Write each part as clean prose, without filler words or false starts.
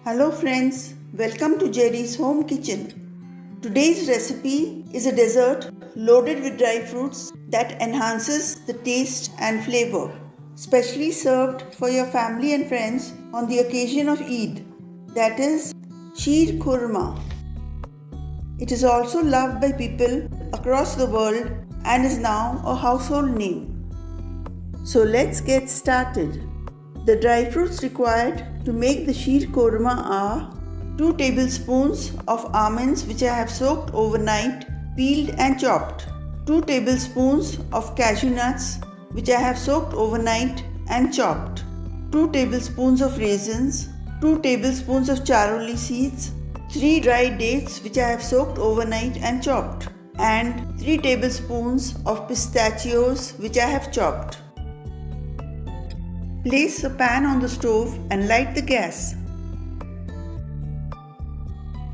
Hello friends, welcome to Jerry's Home Kitchen. Today's recipe is a dessert loaded with dry fruits that enhances the taste and flavor, specially served for your family and friends on the occasion of Eid, that is Sheer Khurma. It is also loved by people across the world and is now a household name. So let's get started. The dry fruits required to make the Sheer Khurma are 2 tablespoons of almonds which I have soaked overnight, peeled and chopped, 2 tablespoons of cashew nuts which I have soaked overnight and chopped, 2 tablespoons of raisins, 2 tablespoons of charoli seeds, 3 dried dates which I have soaked overnight and chopped, and 3 tablespoons of pistachios which I have chopped. Place a pan on the stove and light the gas.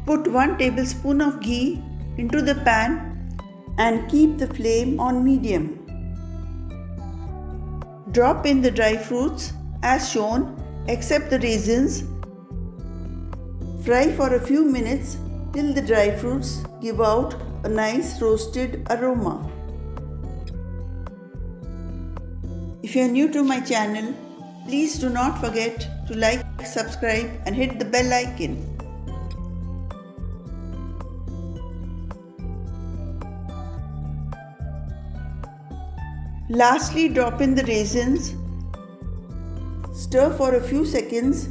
Put 1 tablespoon of ghee into the pan and keep the flame on medium. Drop in the dry fruits as shown except the raisins. Fry for a few minutes till the dry fruits give out a nice roasted aroma. If you are new to my channel, please do not forget to like, subscribe and hit the bell icon. Lastly, drop in the raisins. Stir for a few seconds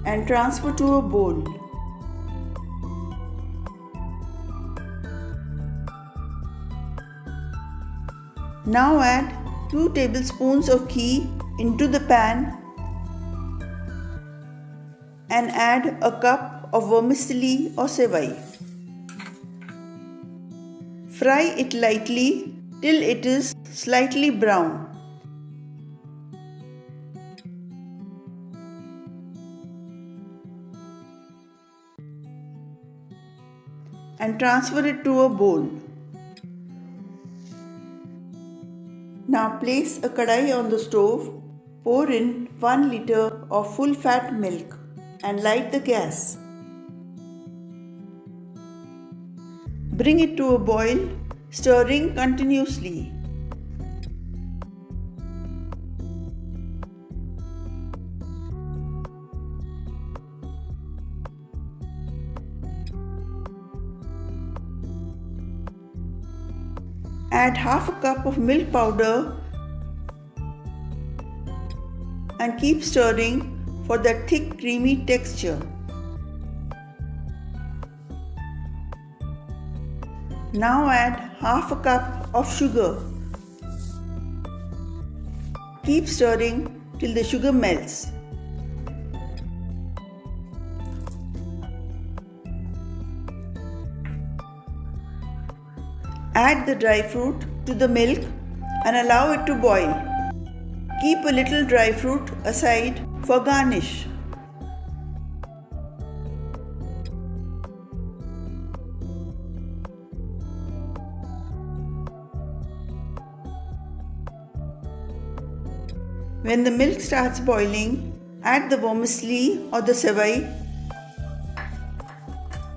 and transfer to a bowl. Now add 2 tablespoons of ghee into the pan and add a cup of vermicelli or Sevai. Fry it lightly till it is slightly brown. And transfer it to a bowl. Now place a kadai on the stove, pour in 1 liter of full fat milk and light the gas. Bring it to a boil, stirring continuously. Add half a cup of milk powder and keep stirring for that thick creamy texture. Now add half a cup of sugar. Keep stirring till the sugar melts. Add the dry fruit to the milk and allow it to boil. Keep a little dry fruit aside for garnish. When the milk starts boiling, add the vermicelli or the Sevai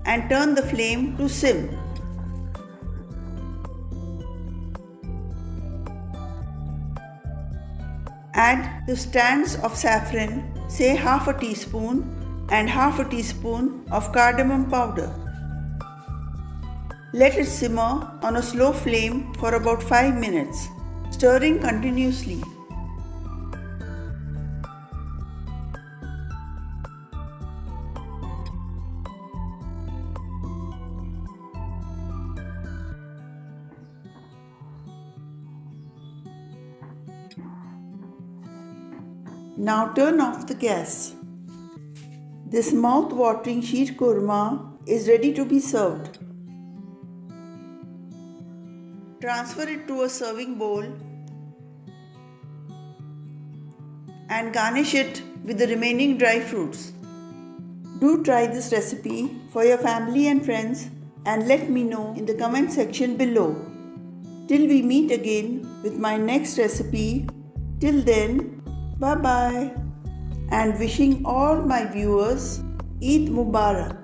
and turn the flame to sim. Add the stands of saffron, say half a teaspoon, and half a teaspoon of cardamom powder. Let it simmer on a slow flame for about 5 minutes, stirring continuously. Now turn off the gas. This mouth-watering Sheer Khurma is ready to be served. Transfer it to a serving bowl and garnish it with the remaining dry fruits. Do try this recipe for your family and friends and let me know in the comment section below. Till we meet again with my next recipe, till then, Bye bye. And wishing all my viewers Eid Mubarak.